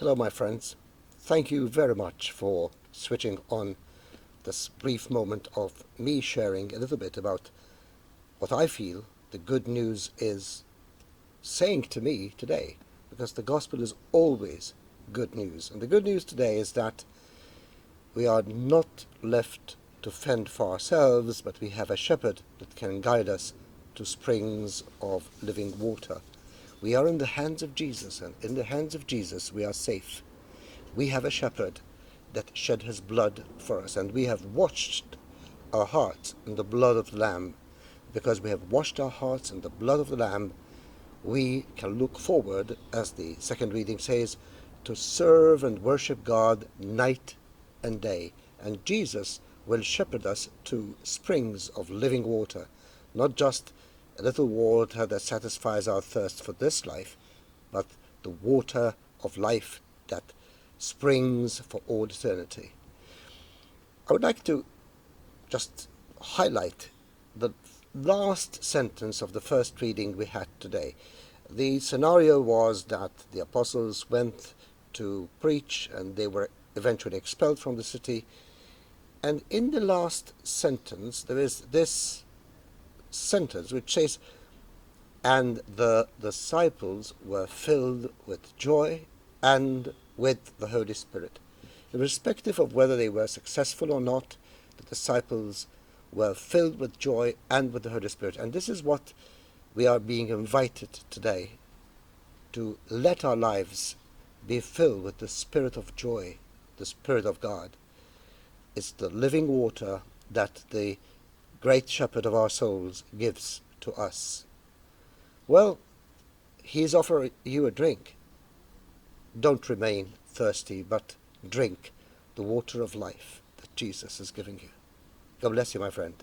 Hello, my friends. Thank you very much for switching on this brief moment of me sharing a little bit about what I feel the good news is saying to me today, because the gospel is always good news. And the good news today is that we are not left to fend for ourselves, but we have a shepherd that can guide us to springs of living water. We are in the hands of Jesus, and in the hands of Jesus we are safe. We have a shepherd that shed his blood for us, and we have washed our hearts in the blood of the Lamb. Because we have washed our hearts in the blood of the Lamb, we can look forward, as the second reading says, to serve and worship God night and day. And Jesus will shepherd us to springs of living water, not just a little water that satisfies our thirst for this life, but the water of life that springs for all eternity. I would like to just highlight the last sentence of the first reading we had today. The scenario was that the apostles went to preach and they were eventually expelled from the city. And in the last sentence, there is this sentence which says, "And the disciples were filled with joy and with the Holy Spirit." Irrespective of whether they were successful or not, the disciples were filled with joy and with the Holy Spirit. And this is what we are being invited today, to let our lives be filled with the Spirit of joy, the Spirit of God. It's the living water that the great shepherd of our souls gives to us. Well, he's offering you a drink. Don't remain thirsty, but drink the water of life that Jesus is giving you. God bless you, my friend.